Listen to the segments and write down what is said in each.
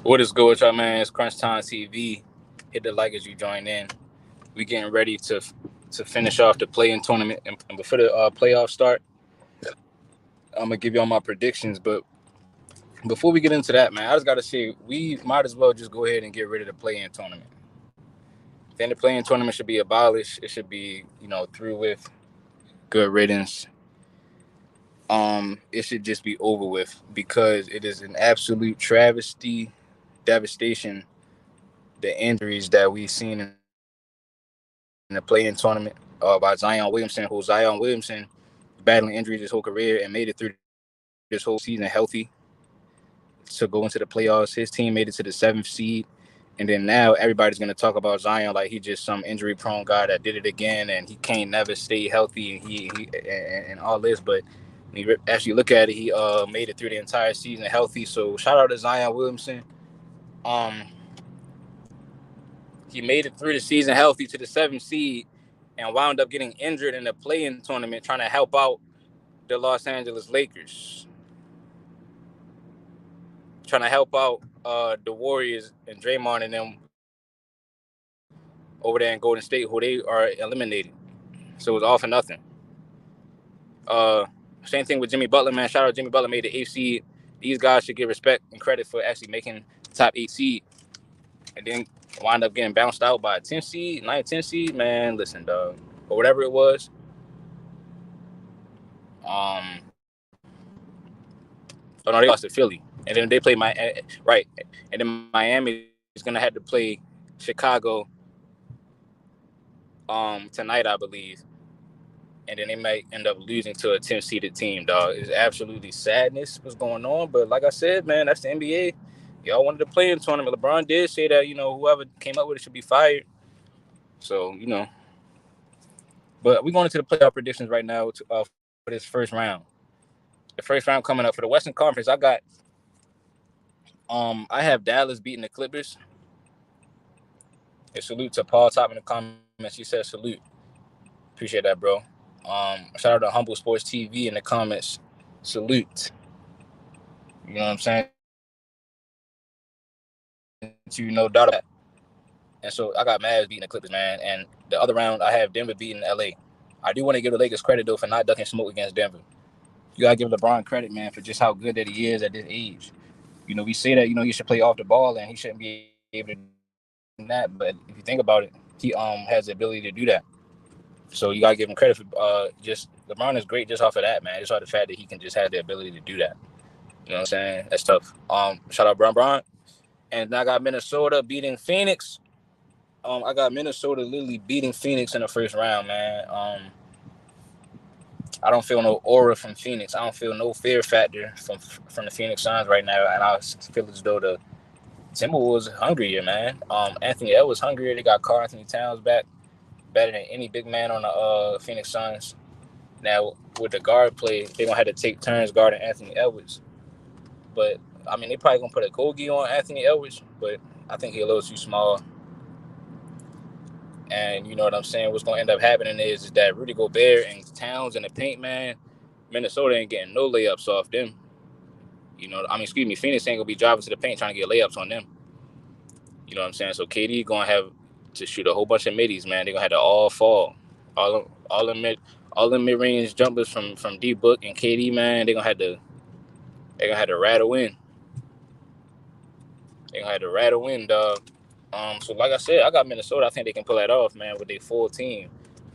What is good with y'all, man? It's Crunchtime TV. Hit the like as you join in. We getting ready to finish off the play-in tournament, and before the playoffs start, I'm gonna give y'all my predictions. But before we get into that, man, I just gotta say we might as well just go ahead and get rid of the play-in tournament. Then the play-in tournament should be abolished. It should be through with. Good riddance. It should just be over with because it is an absolute travesty, devastation. The injuries that we've seen in the play-in tournament by Zion Williamson, battling injuries his whole career and made it through this whole season healthy to go into the playoffs. His team made it to the 7th seed, and then now everybody's gonna talk about Zion like he's just some injury-prone guy that did it again and he can't never stay healthy and all this. But when you actually look at it, he made it through the entire season healthy. So shout out to Zion Williamson. Um, he made it through the season healthy to the 7th seed and wound up getting injured in the play-in tournament trying to help out the Los Angeles Lakers, trying to help out the Warriors and Draymond and them over there in Golden State, who they are eliminated. So it was all for nothing. Same thing with Jimmy Butler, man. Shout out Jimmy Butler made the 8th seed. These guys should get respect and credit for actually making top 8 seed, and then wind up getting bounced out by a 10th seed, 9th, 10th seed. Man, listen, dog, or whatever it was. Oh no, they lost to Philly, and then they play my right, and then Miami's gonna have to play Chicago tonight, I believe, and then they might end up losing to a 10th seeded team. Dog, it's absolutely sadness what's going on, but like I said, man, that's the NBA. Y'all wanted to play in the tournament. LeBron did say that whoever came up with it should be fired. So but we're going into the playoff predictions right now for this first round. The first round coming up for the Western Conference, I have Dallas beating the Clippers. A salute to Paul Top in the comments. He said salute. Appreciate that, bro. Shout out to Humble Sports TV in the comments. Salute. You know what I'm saying? To you, no doubt about that. And so I got Mavs beating the Clippers, man. And the other round, I have Denver beating LA. I do want to give the Lakers credit though for not ducking smoke against Denver. You gotta give LeBron credit, man, for just how good that he is at this age. We say that he should play off the ball and he shouldn't be able to do that. But if you think about it, he has the ability to do that. So you gotta give him credit for just LeBron is great just off of that, man. Just off the fact that he can just have the ability to do that. You know what I'm saying? That's tough. Shout out Bron. And I got Minnesota beating Phoenix. I got Minnesota literally beating Phoenix in the first round, man. I don't feel no aura from Phoenix. I don't feel no fear factor from the Phoenix Suns right now, and I feel as though the Timberwolves hungrier, man. Anthony Edwards hungrier. They got Karl Anthony Towns back, better than any big man on the Phoenix Suns. Now with the guard play, they're gonna have to take turns guarding Anthony Edwards. But I mean, they probably gonna put a Kogi on Anthony Edwards, but I think he's a little too small. And you know what I'm saying? What's gonna end up happening is that Rudy Gobert and Towns in the paint, man. Minnesota ain't getting no layups off them. Excuse me, Phoenix ain't gonna be driving to the paint trying to get layups on them. You know what I'm saying? So KD gonna have to shoot a whole bunch of middies, man. They're gonna have to all fall. All the mid range jumpers from D Book and KD, man, they're gonna have to rattle in. They're gonna have to rattle in, dog. So like I said, I got Minnesota. I think they can pull that off, man, with their full team.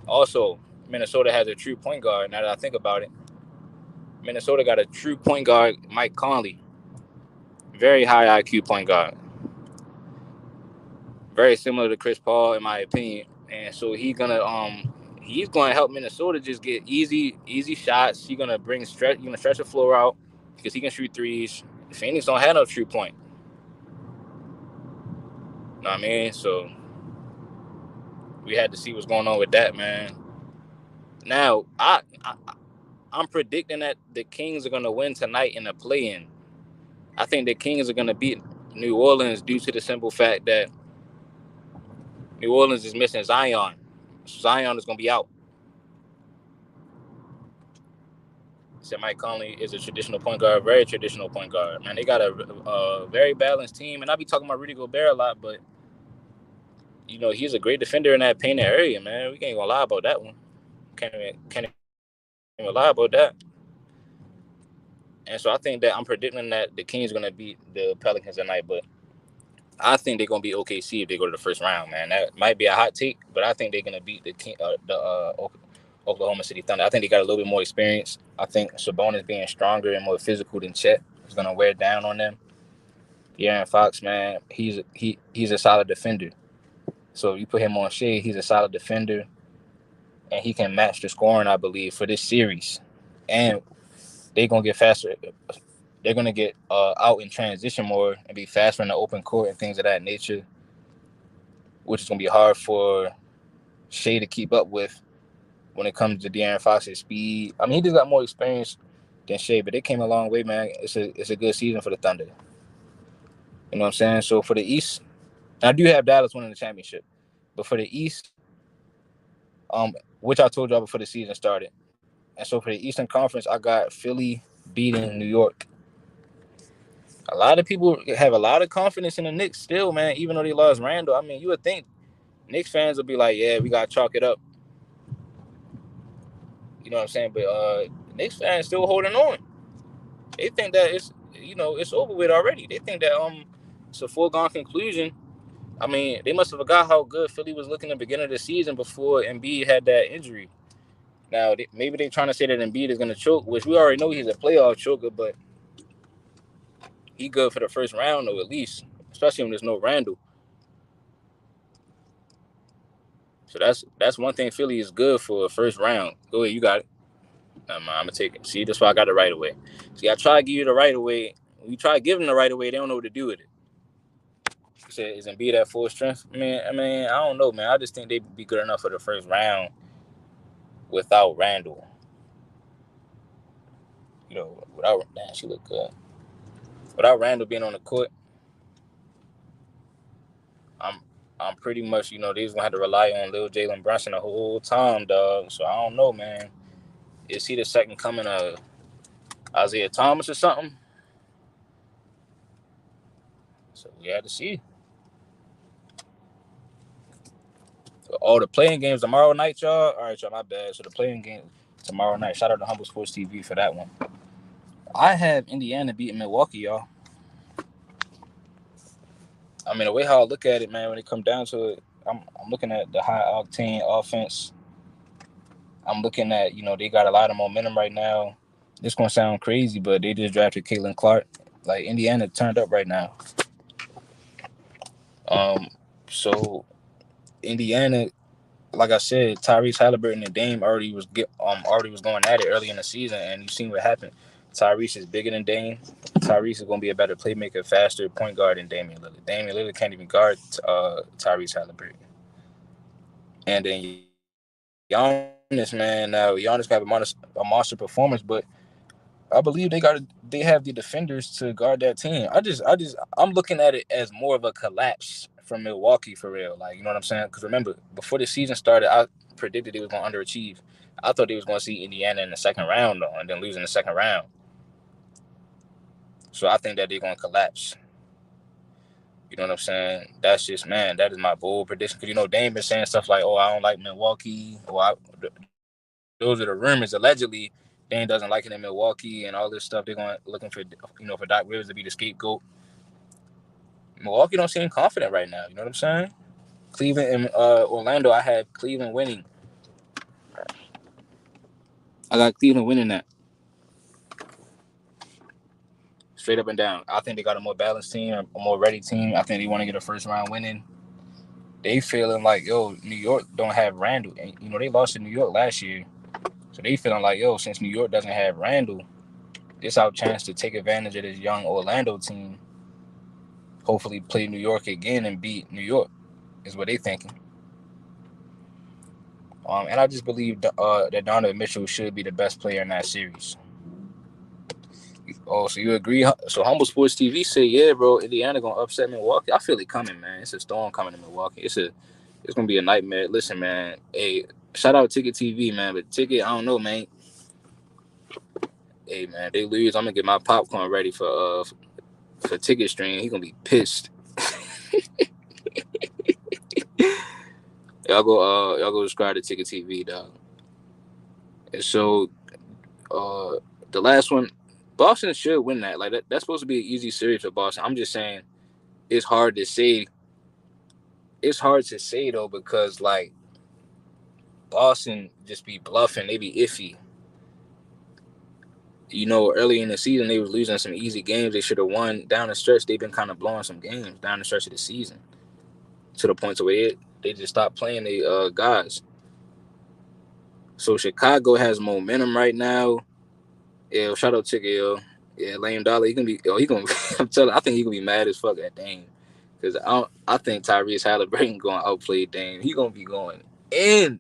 Also, Minnesota has a true point guard. Now that I think about it, Minnesota got a true point guard, Mike Conley. Very high IQ point guard. Very similar to Chris Paul, in my opinion. And so he's gonna help Minnesota just get easy shots. He's gonna stretch the floor out because he can shoot threes. Phoenix don't have no true point. You know what I mean? So we had to see what's going on with that, man. Now I'm predicting that the Kings are gonna win tonight in the play-in. I think the Kings are gonna beat New Orleans due to the simple fact that New Orleans is missing Zion. Zion is gonna be out. Said Mike Conley is a traditional point guard, very traditional point guard. Man, they got a very balanced team, and I be talking about Rudy Gobert a lot, but he's a great defender in that painted area, man. We can't gonna lie about that one. Can't even lie about that. And so I think that I'm predicting that the Kings gonna beat the Pelicans tonight, but I think they're gonna be OKC if they go to the first round, man. That might be a hot take, but I think they're gonna beat the Oklahoma City Thunder. I think they got a little bit more experience. I think Sabonis being stronger and more physical than Chet is gonna wear down on them. De'Aaron Fox, man, he's a solid defender. So if you put him on Shea, he's a solid defender, and he can match the scoring, I believe, for this series. And they're gonna get faster. They're gonna get out in transition more and be faster in the open court and things of that nature, which is gonna be hard for Shea to keep up with when it comes to De'Aaron Fox's speed. I mean, he just got more experience than Shea, but they came a long way, man. It's a good season for the Thunder. You know what I'm saying? So for the East, I do have Dallas winning the championship, but for the East, which I told y'all before the season started, and so for the Eastern Conference, I got Philly beating New York. A lot of people have a lot of confidence in the Knicks still, man, even though they lost Randall. I mean, you would think Knicks fans would be like, yeah, we got to chalk it up. You know what I'm saying? But Knicks fans still holding on. They think that it's over with already. They think that it's a foregone conclusion. I mean, they must have forgot how good Philly was looking at the beginning of the season before Embiid had that injury. Now, maybe they're trying to say that Embiid is going to choke, which we already know he's a playoff choker, but he good for the first round, though, at least, especially when there's no Randall. So that's one thing Philly is good for, first round. Go ahead, you got it. I'm going to take it. See, that's why I got the right away. See, I try to give you the right away. When you try to give them the right away, they don't know what to do with it. You said, is Embiid at full strength? I mean, I don't know, man. I just think they'd be good enough for the first round without Randall. She looked good. Without Randall being on the court, I'm pretty much, they was gonna have to rely on Lil Jalen Brunson the whole time, dog. So I don't know, man. Is he the second coming of Isaiah Thomas or something? So we had to see. So, the playing games tomorrow night, y'all. All right, y'all, my bad. So the playing game tomorrow night. Shout out to Humble Sports TV for that one. I have Indiana beating Milwaukee, y'all. I mean, the way how I look at it, man, when it comes down to it, I'm looking at the high octane offense. I'm looking at, they got a lot of momentum right now. This gonna sound crazy, but they just drafted Caitlin Clark. Like, Indiana turned up right now. So Indiana, like I said, Tyrese Halliburton and Dame already was going at it early in the season, and you've seen what happened. Tyrese is bigger than Dame. Tyrese is gonna be a better playmaker, faster point guard than Damian Lillard. Damian Lillard can't even guard Tyrese Halliburton. And then Giannis, man, now Giannis got a monster performance, but I believe they have the defenders to guard that team. I'm looking at it as more of a collapse from Milwaukee for real. Like, you know what I'm saying? Because remember, before the season started, I predicted they was going to underachieve. I thought they was going to see Indiana in the second round, though, and then lose in the second round. So I think that they're going to collapse. You know what I'm saying? That's just, man, that is my bold prediction. Because, Dame been saying stuff like, oh, I don't like Milwaukee. Those are the rumors. Allegedly, Dame doesn't like it in Milwaukee and all this stuff. They're looking for, for Doc Rivers to be the scapegoat. Milwaukee don't seem confident right now. You know what I'm saying? Cleveland and Orlando, I have Cleveland winning. I got Cleveland winning that. Straight up and down. I think they got a more balanced team, a more ready team. I think they want to get a first round winning. They feeling like, New York don't have Randall. And, they lost to New York last year. So they feeling like, since New York doesn't have Randall, this our chance to take advantage of this young Orlando team. Hopefully play New York again and beat New York is what they thinking. And I just believe that Donovan Mitchell should be the best player in that series. Oh, so you agree? So Humble Sports TV say, yeah, bro, Indiana gonna upset Milwaukee. I feel it coming, man. It's a storm coming to Milwaukee. It's gonna be a nightmare. Listen, man. Hey, shout out Ticket TV, man. But Ticket, I don't know, man. Hey man, they lose. I'm gonna get my popcorn ready for ticket stream. He gonna be pissed. Y'all go subscribe to Ticket TV, dog. And so uh the last one, Boston should win that. Like that's supposed to be an easy series for Boston. I'm just saying it's hard to say. It's hard to say though because like Boston just be bluffing. They be iffy. Early in the season they was losing some easy games they should have won. Down the stretch, they've been kind of blowing some games down the stretch of the season to the point to where they just stopped playing the guys. So Chicago has momentum right now. Yeah, shout out Ticket, yo. Yeah, Lame Dollar, he gonna. I'm telling, I think he gonna be mad as fuck at Dame, because I think Tyrese Halliburton going to outplay Dame. He gonna be going in.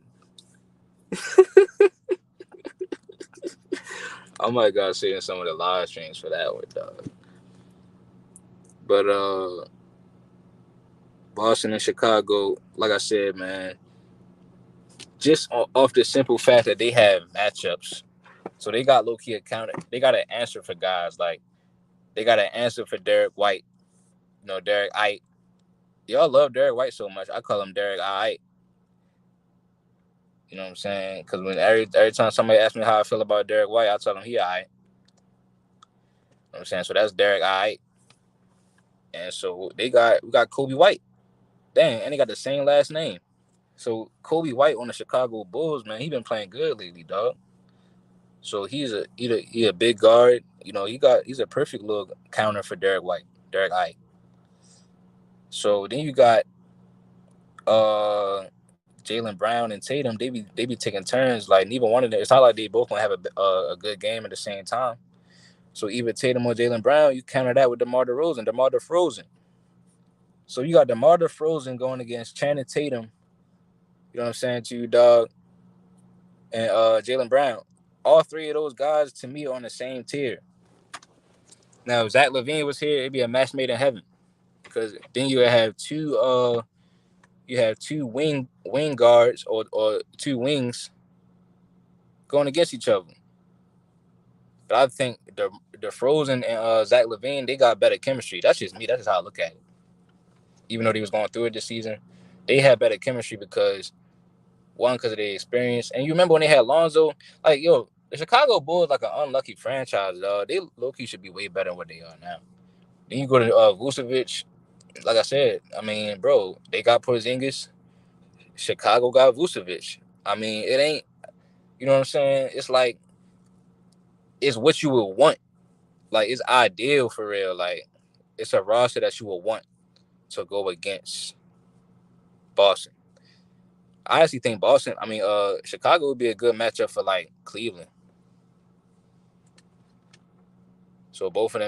I might gotta sit in some of the live streams for that one, dog. But Boston and Chicago, like I said, man, just off the simple fact that they have matchups, so they got low key accounted. They got an answer for guys like they got an answer for Derek White. Derek Ite. Y'all love Derek White so much. I call him Derek Ite. You know what I'm saying? Because when every time somebody asks me how I feel about Derek White, I tell them he Ite. You know what I'm saying? So that's Derek Ite. And so we got Kobe White. Dang, and they got the same last name. So Kobe White on the Chicago Bulls, man, he been playing good lately, dog. So he's a big guard. He's a perfect little counter for Derek Ite. So then you got Jaylen Brown and Tatum. They be taking turns. Like neither one of them. It's not like they both gonna have a good game at the same time. So either Tatum or Jaylen Brown, you counter that with DeMar DeRozan. DeMar DeFrozen. So you got DeMar DeFrozen going against Channing Tatum. You know what I'm saying to you, dog, and Jaylen Brown. All three of those guys to me are on the same tier. Now, if Zach LaVine was here, it'd be a match made in heaven. Because then you have two wing guards or two wings going against each other. But I think the Frozen and Zach LaVine, they got better chemistry. That's just me. That's just how I look at it. Even though they was going through it this season, they had better chemistry because of their experience. And you remember when they had Lonzo, like the Chicago Bulls like an unlucky franchise, dog. They low-key should be way better than what they are now. Then you go to Vucevic. Like I said, I mean, bro, they got Porzingis. Chicago got Vucevic. I mean, it ain't, you know what I'm saying? It's like, it's what you would want. Like, it's ideal for real. Like, it's a roster that you would want to go against Boston. I actually think Chicago would be a good matchup for, like, Cleveland. So if both of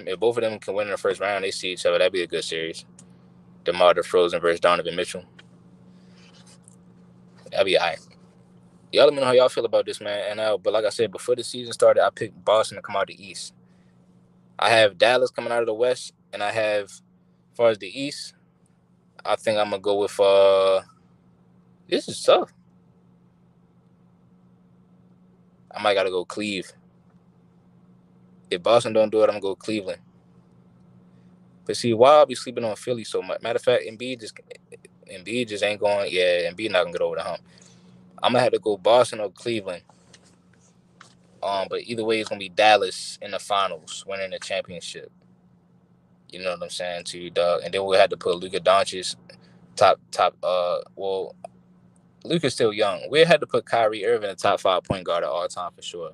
them can win in the first round, they see each other, that'd be a good series. DeMar DeRozan versus Donovan Mitchell. That'd be all right. Y'all let me know how y'all feel about this, man. But like I said, before the season started, I picked Boston to come out the East. I have Dallas coming out of the West, and I have, as far as the East, I think I'm gonna go with. This is tough. I might gotta go Cleve. If Boston don't do it, I'm gonna go Cleveland. But see, why I'll be sleeping on Philly so much? Matter of fact, Embiid just ain't going. Yeah, Embiid not gonna get over the hump. I'm gonna have to go Boston or Cleveland. But either way, it's gonna be Dallas in the finals, winning the championship. You know what I'm saying to you, dog. And then we'll have to put Luka Doncic top. Luka's still young. We had to put Kyrie Irving in the top 5 point guard of all time for sure.